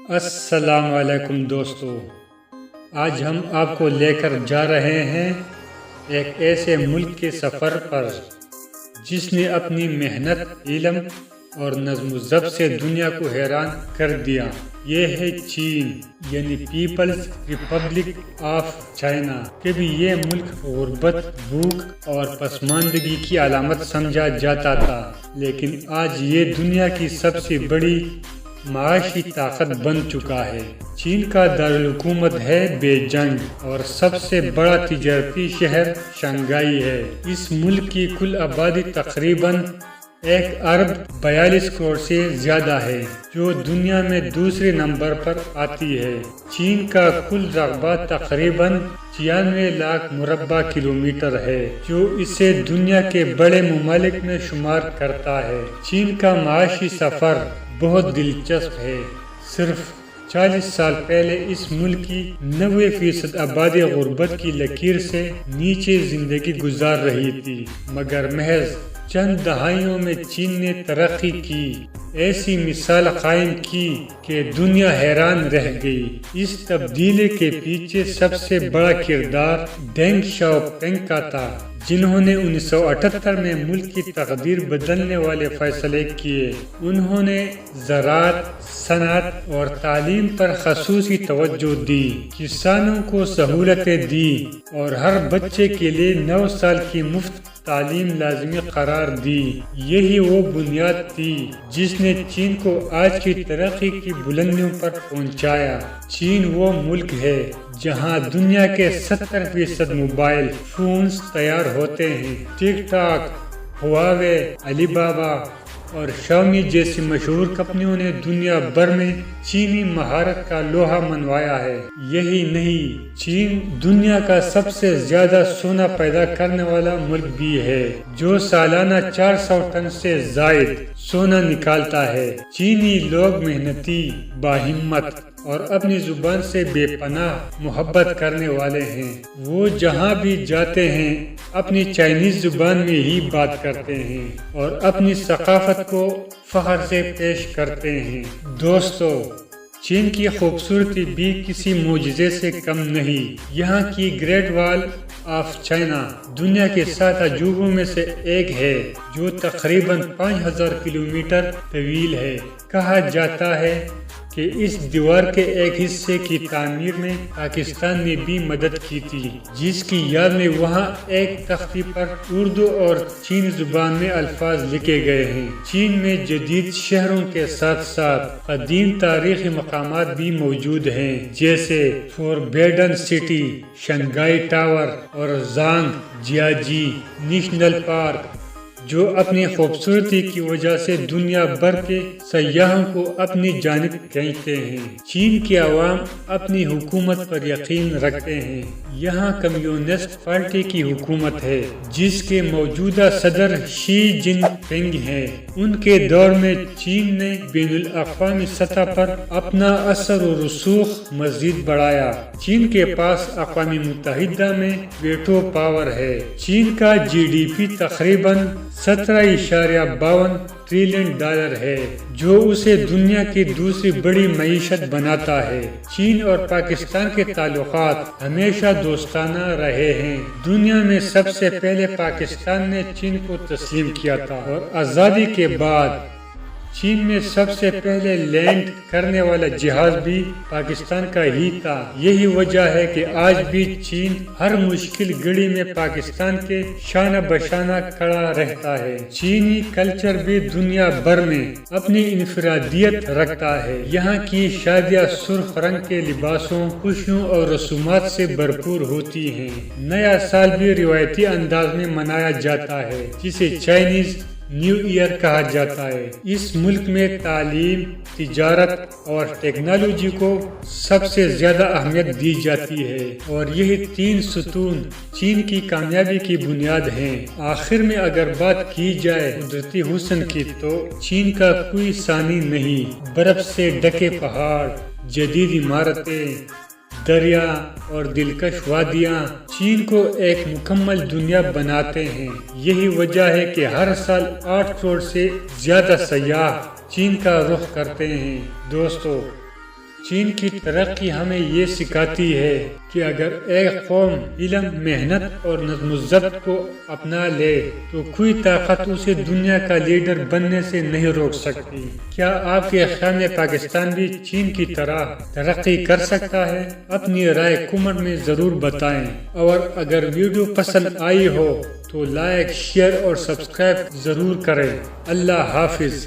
السلام علیکم دوستو، آج ہم آپ کو لے کر جا رہے ہیں ایک ایسے ملک کے سفر پر جس نے اپنی محنت، علم اور نظم و ضبط سے دنیا کو حیران کر دیا۔ یہ ہے چین، یعنی پیپلز ریپبلک آف چائنا۔ کبھی یہ ملک غربت، بھوک اور پسماندگی کی علامت سمجھا جاتا تھا، لیکن آج یہ دنیا کی سب سے بڑی معاشی طاقت بن چکا ہے۔ چین کا دارالحکومت ہے بیجنگ اور سب سے بڑا تجارتی شہر شنگھائی ہے۔ اس ملک کی کل آبادی تقریباً 1.42 کروڑ سے زیادہ ہے، جو دنیا میں دوسرے نمبر پر آتی ہے۔ چین کا کل رقبہ تقریباً 96 لاکھ مربع کلومیٹر ہے، جو اسے دنیا کے بڑے ممالک میں شمار کرتا ہے۔ چین کا معاشی سفر بہت دلچسپ ہے۔ صرف 40 سال پہلے اس ملک کی 90% آبادی غربت کی لکیر سے نیچے زندگی گزار رہی تھی، مگر محض چند دہائیوں میں چین نے ترقی کی، ایسی مثال قائم کی کہ دنیا حیران رہ گئی۔ اس تبدیلی کے پیچھے سب سے بڑا کردار ڈینگ شاؤ پینگ کا تھا، جنہوں نے 1978 میں ملک کی تقدیر بدلنے والے فیصلے کیے۔ انہوں نے زراعت، صنعت اور تعلیم پر خصوصی توجہ دی، کسانوں کو سہولتیں دی اور ہر بچے کے لیے 9 سال کی مفت تعلیم لازمی قرار دی۔ یہی وہ بنیاد تھی جس نے چین کو آج کی ترقی کی بلندیوں پر پہنچایا۔ چین وہ ملک ہے جہاں دنیا کے 70% موبائل فونز تیار ہوتے ہیں۔ ٹک ٹاک، ہواوے، علی بابا اور شاؤمی جیسی مشہور کمپنیوں نے دنیا بھر میں چینی مہارت کا لوہا منوایا ہے۔ یہی نہیں، چین دنیا کا سب سے زیادہ سونا پیدا کرنے والا ملک بھی ہے، جو سالانہ 400 ٹن سے زائد سونا نکالتا ہے۔ چینی لوگ محنتی، باہمت اور اپنی زبان سے بے پناہ محبت کرنے والے ہیں۔ وہ جہاں بھی جاتے ہیں اپنی چائنیز زبان میں ہی بات کرتے ہیں اور اپنی ثقافت کو فخر سے پیش کرتے ہیں۔ دوستو، چین کی خوبصورتی بھی کسی معجزے سے کم نہیں۔ یہاں کی گریٹ وال آف چائنا دنیا کے 7 عجوبوں میں سے ایک ہے، جو تقریباً 5000 کلومیٹر طویل ہے۔ کہا جاتا ہے کہ اس دیوار کے ایک حصے کی تعمیر میں پاکستان نے بھی مدد کی تھی، جس کی یاد میں وہاں ایک تختی پر اردو اور چینی زبان میں الفاظ لکھے گئے ہیں۔ چین میں جدید شہروں کے ساتھ ساتھ قدیم تاریخی مقامات بھی موجود ہیں، جیسے فوربیڈن سٹی، شنگھائی ٹاور اور زانگ جیاجی نیشنل پارک، جو اپنی خوبصورتی کی وجہ سے دنیا بھر کے سیاحوں کو اپنی جانب کھینچتے ہیں۔ چین کے عوام اپنی حکومت پر یقین رکھتے ہیں۔ یہاں کمیونسٹ پارٹی کی حکومت ہے، جس کے موجودہ صدر شی جن پنگ ہیں۔ ان کے دور میں چین نے بین الاقوامی سطح پر اپنا اثر و رسوخ مزید بڑھایا۔ چین کے پاس اقوام متحدہ میں ویٹو پاور ہے۔ چین کا GDP تقریباً 17.52 ٹریلین ڈالر ہے، جو اسے دنیا کی دوسری بڑی معیشت بناتا ہے۔ چین اور پاکستان کے تعلقات ہمیشہ دوستانہ رہے ہیں۔ دنیا میں سب سے پہلے پاکستان نے چین کو تسلیم کیا تھا اور آزادی کے بعد چین میں سب سے پہلے لینڈ کرنے والا جہاز بھی پاکستان کا ہی تھا۔ یہی وجہ ہے کہ آج بھی چین ہر مشکل گھڑی میں پاکستان کے شانہ بشانہ کھڑا رہتا ہے۔ چینی کلچر بھی دنیا بھر میں اپنی انفرادیت رکھتا ہے۔ یہاں کی شادیاں سرخ رنگ کے لباسوں، خوشیوں اور رسومات سے بھرپور ہوتی ہیں۔ نیا سال بھی روایتی انداز میں منایا جاتا ہے، جسے چائنیز نیو ایئر کہا جاتا ہے۔ اس ملک میں تعلیم، تجارت اور ٹیکنالوجی کو سب سے زیادہ اہمیت دی جاتی ہے، اور یہی 3 ستون چین کی کامیابی کی بنیاد ہیں۔ آخر میں اگر بات کی جائے قدرتی حسن کی، تو چین کا کوئی ثانی نہیں۔ برف سے ڈھکے پہاڑ، جدید عمارتیں، دریا اور دلکش وادیاں چین کو ایک مکمل دنیا بناتے ہیں۔ یہی وجہ ہے کہ ہر سال 8 کروڑ سے زیادہ سیاح چین کا رخ کرتے ہیں۔ دوستو، چین کی ترقی ہمیں یہ سکھاتی ہے کہ اگر ایک قوم علم، محنت اور نظم و ضبط کو اپنا لے تو کوئی طاقت اسے دنیا کا لیڈر بننے سے نہیں روک سکتی۔ کیا آپ کے خیال میں پاکستان بھی چین کی طرح ترقی کر سکتا ہے؟ اپنی رائے کمنٹ میں ضرور بتائیں، اور اگر ویڈیو پسند آئی ہو تو لائک، شیئر اور سبسکرائب ضرور کریں۔ اللہ حافظ۔